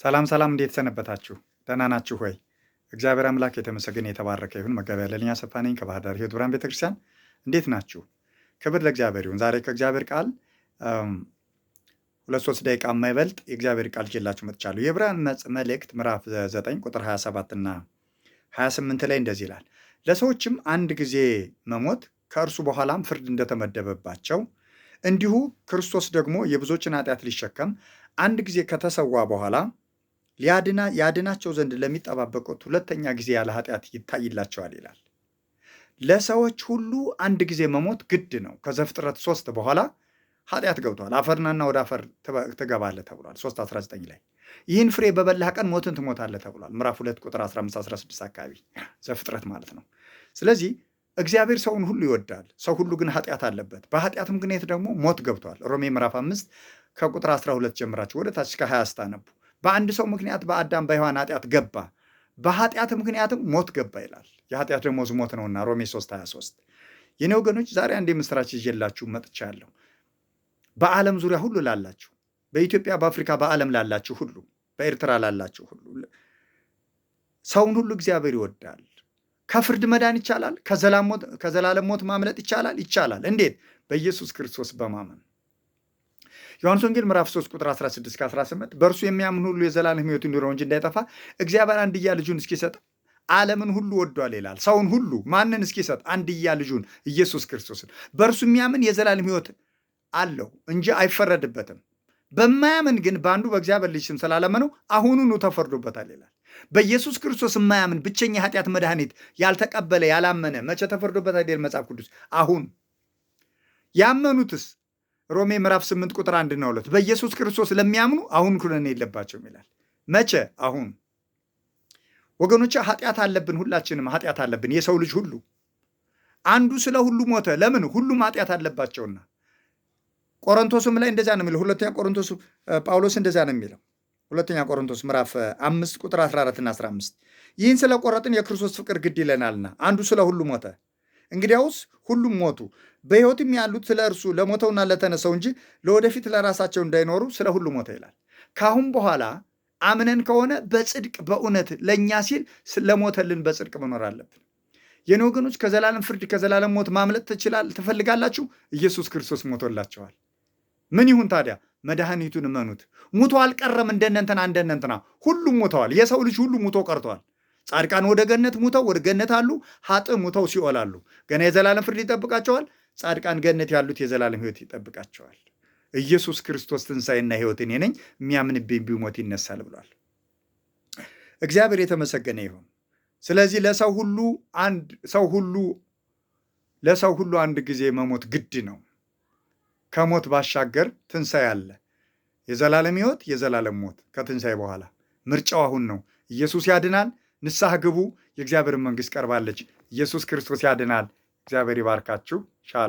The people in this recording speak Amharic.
ሰላም ሰላም፣ እንዴት ሰነበታችሁ? ደህና ናችሁ ሆይ? እግዚአብሔር አምላክ የተመሰገነ የተባረከ ይሁን። መጋቢያ ለልኛ ሰፋ ነኝ ከባህር ዳር ሕይወት ብርሃን ቤተክርስቲያን። እንዴት ናችሁ? ክብር ለእግዚአብሔር ይሁን። ዛሬ ከእግዚአብሔር ቃል 2-3 ደቂቃ የማይበልጥ የእግዚአብሔር ቃል ይዤላችሁ መጥቻለሁ። የዕብራውያን መልእክት ምዕራፍ 9 ቁጥር 27 እና 28 ላይ እንደዚህ ይላል፣ ለሰዎችም አንድ ጊዜ መሞት ከእርሱ በኋላም ፍርድ እንደተመደበባቸው እንዲሁ ክርስቶስ ደግሞ የብዙዎችን ኃጢአት ሊሸከም አንድ ጊዜ ከተሰዋ በኋላ ያድናቸው ዘንድ ለሚጠባበቁት ሁለተኛ ጊዜ ያለ ኃጢአት ይታይላቸዋል ይላል። ለሰዎች ሁሉ አንድ ጊዜ መሞት ግድ ነው። ከዘፍጥረት 3 በኋላ ኃጢአት ገብቷል። አፈርናና ወደ አፈር ትገባለህ ተብሏል 3:19 ላይ። ይህን ፍሬ በበላህ ቀን ሞትን ትሞታለህ ተብሏል ምዕራፍ 2 ቁጥር 15-16 አካባቢ ዘፍጥረት ማለት ነው። ስለዚህ እግዚአብሔር ሰውን ሁሉ ይወዳል። ሰው ሁሉ ግን ኃጢአት አለበት። በኃጢአት ምክንያት ደግሞ ሞት ገብቷል። ሮሜ ምዕራፍ 5 ከቁጥር 12 ጀምራችሁ ወደ ታች እስከ 20 ስታነቡ በአንድ ሰው ምክንያት በአዳም በሔዋን ኃጢአት ገባ፣ በኃጢአት ምክንያትም ሞት ገባ ይላል። የኃጢአት ደመወዝ ሞት ነውና ሮሜ 3:23። የኔ ወገኖች ዛሬ አንድ የምስራች ይዤላችሁ መጥቻለሁ። በዓለም ዙሪያ ሁሉ ላላችሁ፣ በኢትዮጵያ፣ በአፍሪካ፣ በዓለም ላላችሁ ሁሉ፣ በኤርትራ ላላችሁ ሁሉ ሰውን ሁሉ እግዚአብሔር ይወዳል። ከፍርድ መዳን ይቻላል። ከዘላለም ሞት ማምለጥ ይቻላል። ይቻላል። እንዴት? በኢየሱስ ክርስቶስ በማመን። ዮሐንስ ወንጌል ምዕራፍ 3 ቁጥር 16-18 በእርሱ የሚያምን ሁሉ የዘላለም ሕይወት እንዲኖረው እንጂ እንዳይጠፋ እግዚአብሔር አንድያ ልጁን እስኪሰጥ ዓለምን ሁሉ ወዷል ይላል። ሰውን ሁሉ ማንን እስኪሰጥ? አንድያ ልጁን ኢየሱስ ክርስቶስን። በእርሱ የሚያምን የዘላለም ሕይወት አለው እንጂ አይፈረድበትም። በማያምን ግን በአንዱ በእግዚአብሔር ልጅ ስም ስላላመነው አሁኑኑ ተፈርዶበታል ይላል። በኢየሱስ ክርስቶስ የማያምን ብቸኛ ኃጢአት መድኃኒት ያልተቀበለ ያላመነ መቼ ተፈርዶበታል ይላል መጽሐፍ ቅዱስ? አሁን። ያመኑትስ ሮሜ ምዕራፍ 8 ቁጥር 1 እና 2 በኢየሱስ ክርስቶስ ለሚያምኑ አሁን ኩነኔ የለባቸውም ይላል። መቼ? አሁን። ወገኖች ኃጢአት አለብን፣ ሁላችንም ኃጢአት አለብን። የሰው ልጅ ሁሉ አንዱ ስለ ሁሉ ሞተ። ለምን? ሁሉም ኃጢአት አለባቸውና። ቆሮንቶስም ላይ እንደዛ ነው የሚለው። ሁለተኛ ቆሮንቶስ ጳውሎስ እንደዛ ነው የሚለው። ሁለተኛ ቆሮንቶስ ምዕራፍ 5 ቁጥር 14 እና 15 ይህን ስለ ቆረጥን የክርስቶስ ፍቅር ግድ ይለናልና አንዱ ስለ ሁሉ ሞተ። እንግዲያውስ ሁሉም ሞቱ፣ በሕይወትም ያሉት ስለ እርሱ ለሞተውና ለተነሳው እንጂ ለወደፊት ለራሳቸው እንዳይኖሩ ስለ ሁሉ ሞተ ይላል። ካሁን በኋላ አምነን ከሆነ በጽድቅ በእውነት ለእኛ ሲል ለሞተልን በጽድቅ መኖር አለብን። የኔ ወገኖች ከዘላለም ፍርድ ከዘላለም ሞት ማምለጥ ትፈልጋላችሁ? ኢየሱስ ክርስቶስ ሞቶላቸዋል። ምን ይሁን ታዲያ? መድኃኒቱን እመኑት። ሙቶ አልቀረም። እንደነንትና ሁሉም ሞተዋል። የሰው ልጅ ሁሉ ሙቶ ቀርተዋል። ጻድቃን ወደ ገነት ሙተው ወደ ገነት አሉ። ኃጥእ ሙተው ሲኦል አሉ። ገና የዘላለም ፍርድ ይጠብቃቸዋል። ጻድቃን ገነት ያሉት የዘላለም ሕይወት ይጠብቃቸዋል። ኢየሱስ ክርስቶስ ትንሣኤና ሕይወት እኔ ነኝ፣ የሚያምንብኝ ቢሞት ይነሳል ብሏል። እግዚአብሔር የተመሰገነ ይሁን። ስለዚህ ለሰው ሁሉ አንድ ጊዜ መሞት ግድ ነው። ከሞት ባሻገር ትንሣኤ አለ። የዘላለም ሕይወት፣ የዘላለም ሞት ከትንሣኤ በኋላ ምርጫው አሁን ነው። ኢየሱስ ያድናል። ንስሐ ግቡ። የእግዚአብሔርን መንግሥት ቀርባለች። ኢየሱስ ክርስቶስ ያድናል። እግዚአብሔር ይባርካችሁ። ሻሎም